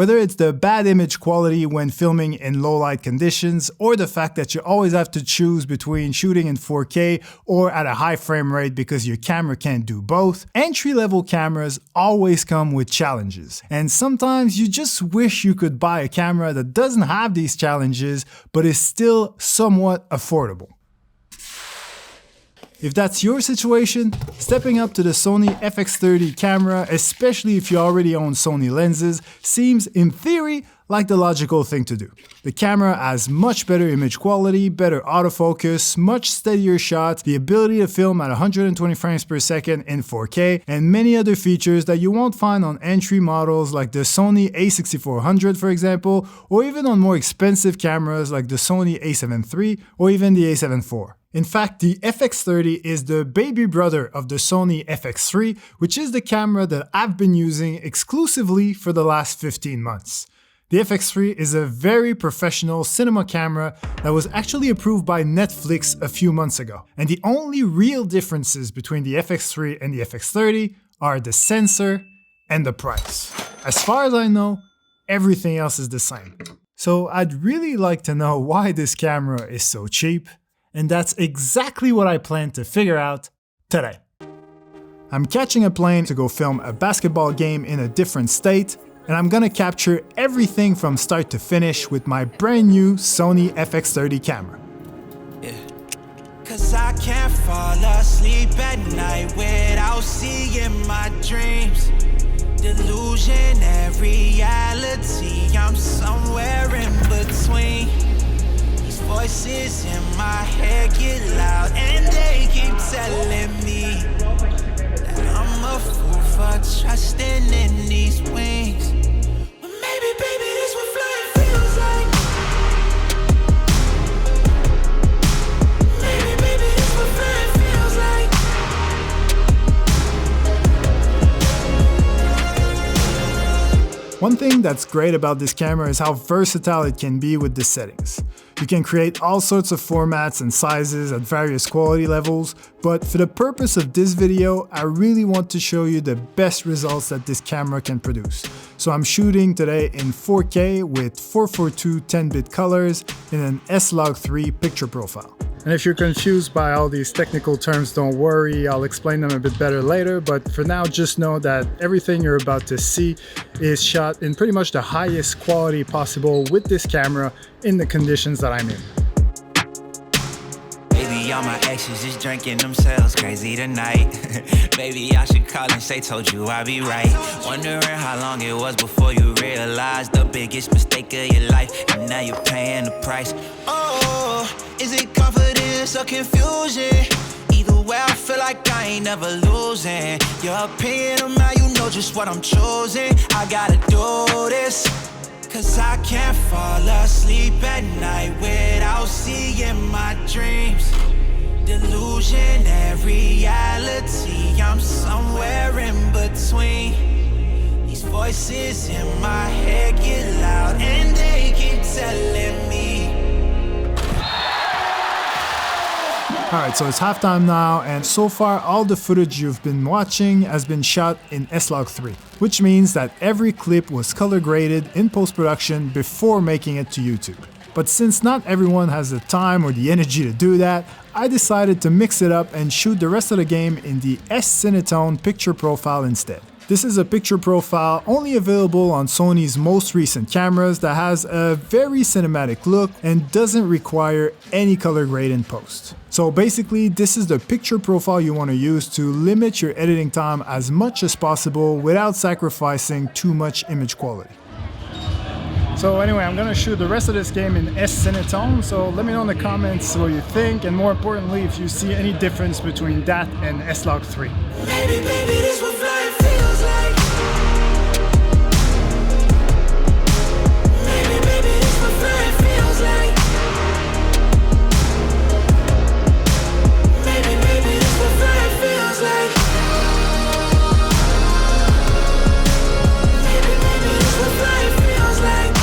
Whether it's the bad image quality when filming in low light conditions, or the fact that you always have to choose between shooting in 4K or at a high frame rate because your camera can't do both, entry-level cameras always come with challenges. And sometimes you just wish you could buy a camera that doesn't have these challenges, but is still somewhat affordable. If that's your situation, stepping up to the Sony FX30 camera, especially if you already own Sony lenses, seems in theory like the logical thing to do. The camera has much better image quality, better autofocus, much steadier shots, the ability to film at 120 frames per second in 4K, and many other features that you won't find on entry models like the Sony A6400 for example, or even on more expensive cameras like the Sony A7 III or even the A7 IV. In fact, the FX30 is the baby brother of the Sony FX3, which is the camera that I've been using exclusively for the last 15 months. The FX3 is a very professional cinema camera that was actually approved by Netflix a few months ago. And the only real differences between the FX3 and the FX30 are the sensor and the price. As far as I know, everything else is the same. So I'd really like to know why this camera is so cheap. And that's exactly what I plan to figure out today. I'm catching a plane to go film a basketball game in a different state, and I'm gonna capture everything from start to finish with my brand new Sony FX30 camera. Yeah. 'Cause I can't fall asleep at night without seeing my dreams. Delusionary reality, I'm somewhere in between. Voices in my head get loud and they keep telling me that I'm a fool for trusting in these wings. But maybe, baby, this what flying feels like. Maybe, baby, this what flying feels like. One thing that's great about this camera is how versatile it can be with the settings. You can create all sorts of formats and sizes at various quality levels, but for the purpose of this video, I really want to show you the best results that this camera can produce. So I'm shooting today in 4K with 442 10-bit colors in an S-Log3 picture profile. And if you're confused by all these technical terms, don't worry, I'll explain them a bit better later, but for now just know that everything you're about to see is shot in pretty much the highest quality possible with this camera in the conditions that I'm in. Baby, all my exes just drinking themselves crazy tonight. Baby, I should call and say, told you I'd be right. Wondering how long it was before you realized the biggest mistake of your life, and now you're paying the price. Oh, is it confidence or confusion? Either way, I feel like I ain't never losing. Your opinion of mine, you know just what I'm choosing. I gotta do this, 'cause I can't fall asleep at night without seeing my dreams. Delusionary reality, I'm somewhere in between. These voices in my head get loud and they keep telling me. Alright, so it's halftime now, and so far all the footage you've been watching has been shot in S-Log3, which means that every clip was color graded in post-production before making it to YouTube. But since not everyone has the time or the energy to do that, I decided to mix it up and shoot the rest of the game in the S-Cinetone picture profile instead. This is a picture profile only available on Sony's most recent cameras that has a very cinematic look and doesn't require any color grade in post. So basically, this is the picture profile you want to use to limit your editing time as much as possible without sacrificing too much image quality. So anyway, I'm gonna shoot the rest of this game in S-Cinetone, so let me know in the comments what you think, and more importantly, if you see any difference between that and S-Log3. Baby, baby, this what flying feels like. Baby, baby, this what flying feels like. Baby, baby, this what flying feels like. Baby, baby, this what flying feels like.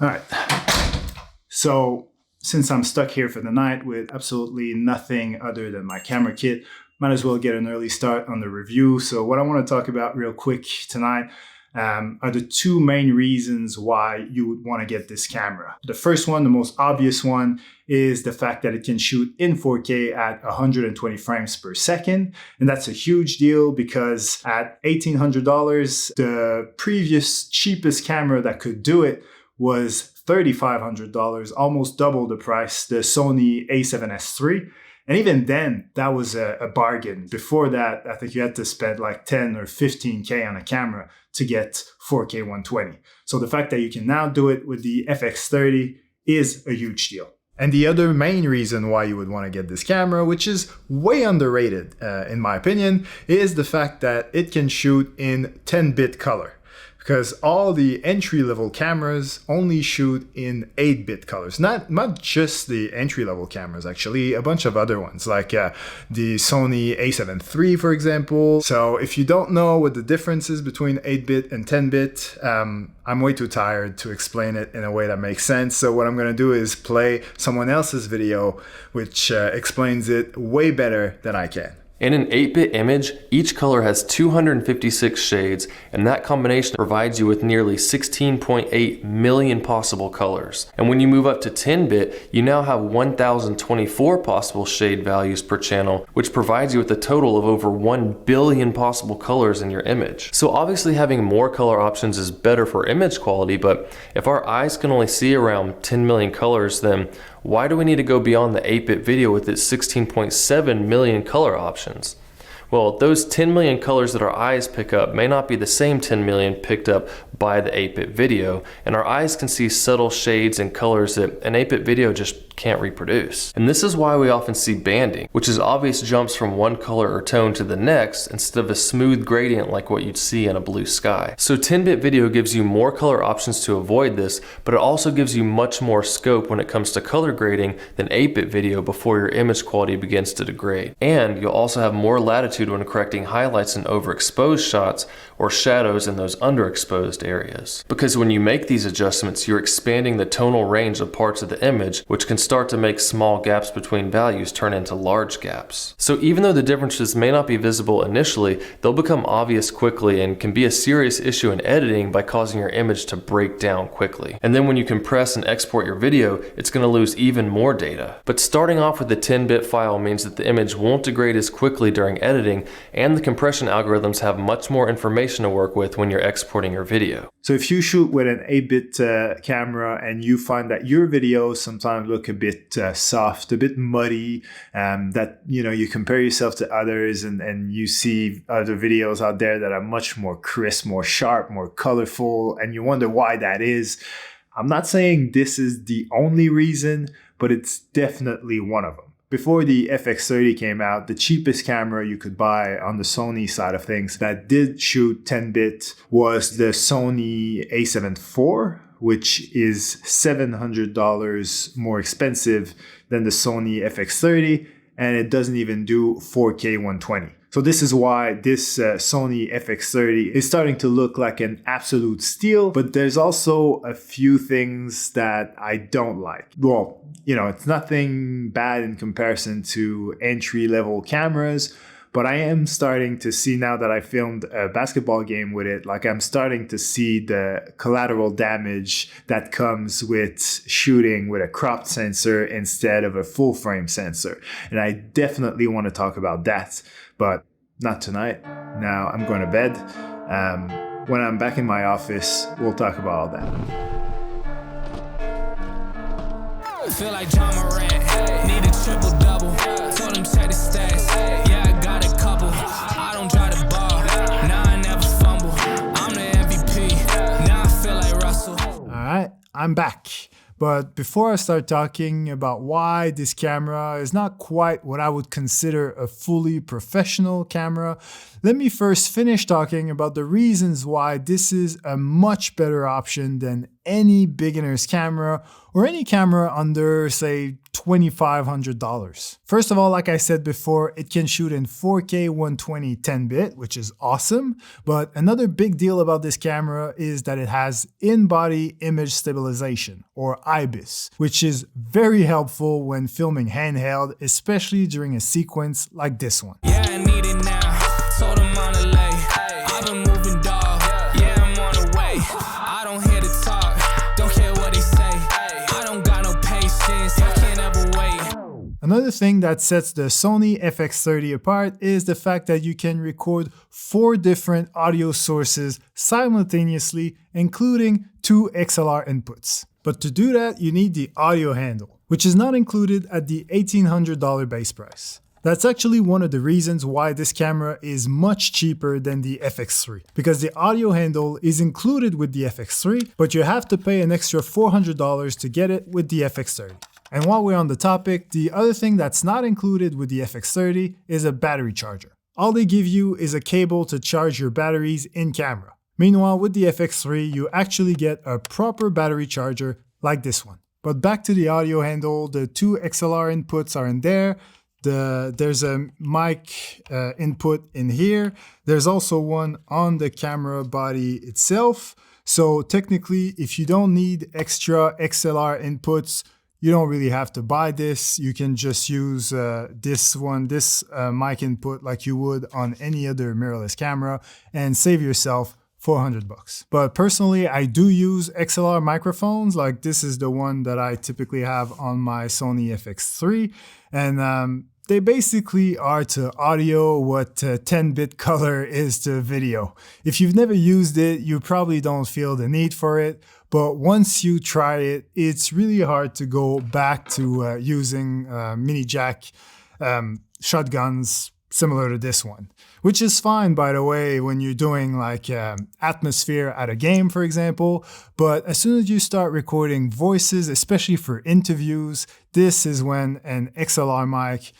All right. So since I'm stuck here for the night with absolutely nothing other than my camera kit, might as well get an early start on the review. So what I want to talk about real quick tonight are the two main reasons why you would want to get this camera. The first one, the most obvious one, is the fact that it can shoot in 4K at 120 frames per second. And that's a huge deal because at $1,800, the previous cheapest camera that could do it was $3,500, almost double the price, the Sony A7S3. And even then, that was a bargain. Before that, I think you had to spend like 10 or 15K on a camera to get 4K 120. So the fact that you can now do it with the FX30 is a huge deal. And the other main reason why you would want to get this camera, which is way underrated in my opinion, is the fact that it can shoot in 10-bit color. Because all the entry-level cameras only shoot in 8-bit colors. Not just the entry-level cameras, actually, a bunch of other ones, like the Sony A7 III, for example. So if you don't know what the difference is between 8-bit and 10-bit, I'm way too tired to explain it in a way that makes sense. So what I'm going to do is play someone else's video, which explains it way better than I can. In an 8-bit image, each color has 256 shades, and that combination provides you with nearly 16.8 million possible colors. And when you move up to 10-bit, you now have 1,024 possible shade values per channel, which provides you with a total of over 1 billion possible colors in your image. So obviously having more color options is better for image quality, but if our eyes can only see around 10 million colors, then why do we need to go beyond the 8-bit video with its 16.7 million color options? Well, those 10 million colors that our eyes pick up may not be the same 10 million picked up by the 8-bit video, and our eyes can see subtle shades and colors that an 8-bit video just can't reproduce. And this is why we often see banding, which is obvious jumps from one color or tone to the next instead of a smooth gradient like what you'd see in a blue sky. So 10-bit video gives you more color options to avoid this, but it also gives you much more scope when it comes to color grading than 8-bit video before your image quality begins to degrade. And you'll also have more latitude when correcting highlights in overexposed shots or shadows in those underexposed areas. Because when you make these adjustments, you're expanding the tonal range of parts of the image, which can start to make small gaps between values turn into large gaps. So even though the differences may not be visible initially, they'll become obvious quickly and can be a serious issue in editing by causing your image to break down quickly. And then when you compress and export your video, it's going to lose even more data. But starting off with a 10-bit file means that the image won't degrade as quickly during editing, and the compression algorithms have much more information to work with when you're exporting your video. So if you shoot with an 8-bit camera and you find that your videos sometimes look a bit soft, a bit muddy, that you compare yourself to others and you see other videos out there that are much more crisp, more sharp, more colorful, and you wonder why that is, I'm not saying this is the only reason, but it's definitely one of them. Before the FX30 came out, the cheapest camera you could buy on the Sony side of things that did shoot 10-bit was the Sony A7 IV, which is $700 more expensive than the Sony FX30, and it doesn't even do 4K 120. So this is why this Sony FX30 is starting to look like an absolute steal, but there's also a few things that I don't like. Well, it's nothing bad in comparison to entry-level cameras, but I am starting to see, now that I filmed a basketball game with it, like I'm starting to see the collateral damage that comes with shooting with a cropped sensor instead of a full-frame sensor. And I definitely want to talk about that, but not tonight. Now I'm going to bed. When I'm back in my office, we'll talk about all that. Feel like John Morant, need a triple-double. Told him check the stats, yeah, I got a couple. I don't try to ball, now I never fumble. I'm the MVP, now I feel like Russell. All right, I'm back. But before I start talking about why this camera is not quite what I would consider a fully professional camera, let me first finish talking about the reasons why this is a much better option than any beginner's camera or any camera under, say, $2,500. First of all, like I said before, it can shoot in 4K 120 10-bit, which is awesome. But another big deal about this camera is that it has in-body image stabilization, or IBIS, which is very helpful when filming handheld, especially during a sequence like this one. Yeah, I need it now. Told him on the lay. I've been moving, dog. Yeah, I'm on the way. I don't hear the talk. Don't care what they say. I don't got no patience. I can't ever wait. Another thing that sets the Sony FX30 apart is the fact that you can record 4 different audio sources simultaneously, including 2 XLR inputs. But to do that, you need the audio handle, which is not included at the $1,800 base price. That's actually one of the reasons why this camera is much cheaper than the FX3, because the audio handle is included with the FX3, but you have to pay an extra $400 to get it with the FX30. And while we're on the topic, the other thing that's not included with the FX30 is a battery charger. All they give you is a cable to charge your batteries in camera. Meanwhile, with the FX3, you actually get a proper battery charger like this one. But back to the audio handle, the 2 XLR inputs are in there. There's a mic input in here. There's also one on the camera body itself. So technically, if you don't need extra XLR inputs, you don't really have to buy this. You can just use this mic input like you would on any other mirrorless camera and save yourself $400. But personally, I do use XLR microphones. Like this is the one that I typically have on my Sony FX3. And they basically are to audio what 10-bit color is to video. If you've never used it, you probably don't feel the need for it. But once you try it, it's really hard to go back to using mini jack shotguns similar to this one, which is fine, by the way, when you're doing like atmosphere at a game, for example. But as soon as you start recording voices, especially for interviews, this is when an XLR mic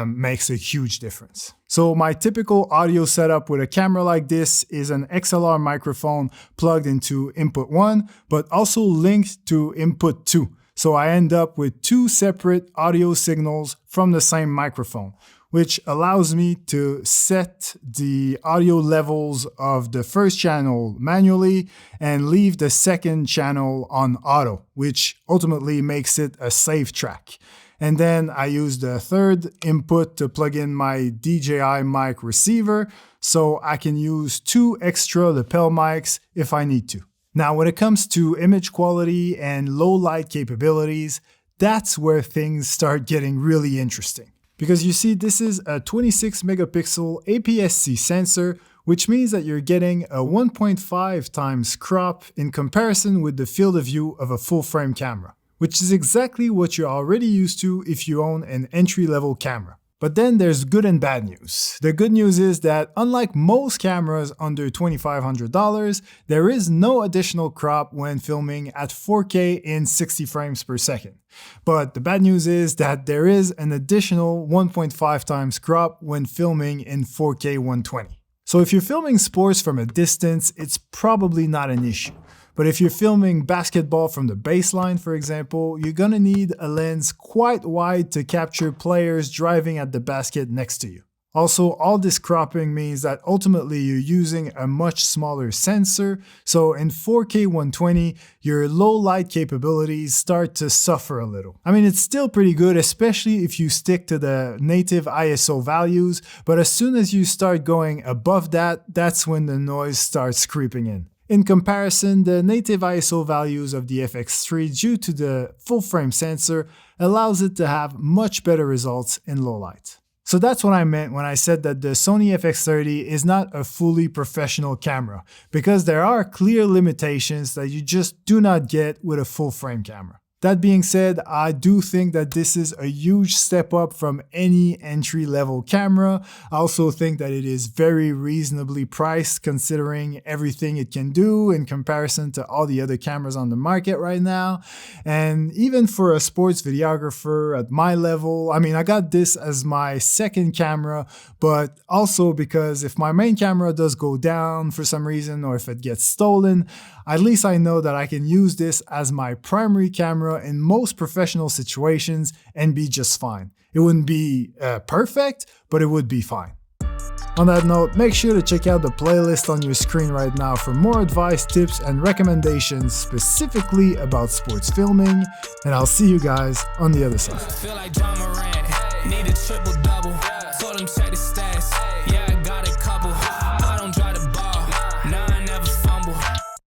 makes a huge difference. So my typical audio setup with a camera like this is an XLR microphone plugged into input 1, but also linked to input 2. So I end up with 2 separate audio signals from the same microphone, which allows me to set the audio levels of the first channel manually and leave the second channel on auto, which ultimately makes it a safe track. And then I use the third input to plug in my DJI mic receiver, so I can use 2 extra lapel mics if I need to. Now, when it comes to image quality and low light capabilities, that's where things start getting really interesting. Because you see, this is a 26 megapixel APS-C sensor, which means that you're getting a 1.5 times crop in comparison with the field of view of a full frame camera, which is exactly what you're already used to if you own an entry-level camera. But then there's good and bad news. The good news is that unlike most cameras under $2,500, there is no additional crop when filming at 4K in 60 frames per second. But the bad news is that there is an additional 1.5 times crop when filming in 4K 120. So if you're filming sports from a distance, it's probably not an issue. But if you're filming basketball from the baseline, for example, you're gonna need a lens quite wide to capture players driving at the basket next to you. Also, all this cropping means that ultimately you're using a much smaller sensor, so in 4K 120, your low light capabilities start to suffer a little. I mean, it's still pretty good, especially if you stick to the native ISO values, but as soon as you start going above that, that's when the noise starts creeping in. In comparison, the native ISO values of the FX3 due to the full frame sensor allows it to have much better results in low light. So that's what I meant when I said that the Sony FX30 is not a fully professional camera, because there are clear limitations that you just do not get with a full frame camera. That being said, I do think that this is a huge step up from any entry-level camera. I also think that it is very reasonably priced considering everything it can do in comparison to all the other cameras on the market right now. And even for a sports videographer at my level, I mean, I got this as my second camera, but also because if my main camera does go down for some reason or if it gets stolen, at least I know that I can use this as my primary camera in most professional situations and be just fine. It wouldn't be perfect, but it would be fine. On that note, make sure to check out the playlist on your screen right now for more advice, tips, and recommendations specifically about sports filming, and I'll see you guys on the other side. Feel like John Morant, need a triple double. Told him check the stats, yeah, I got a couple.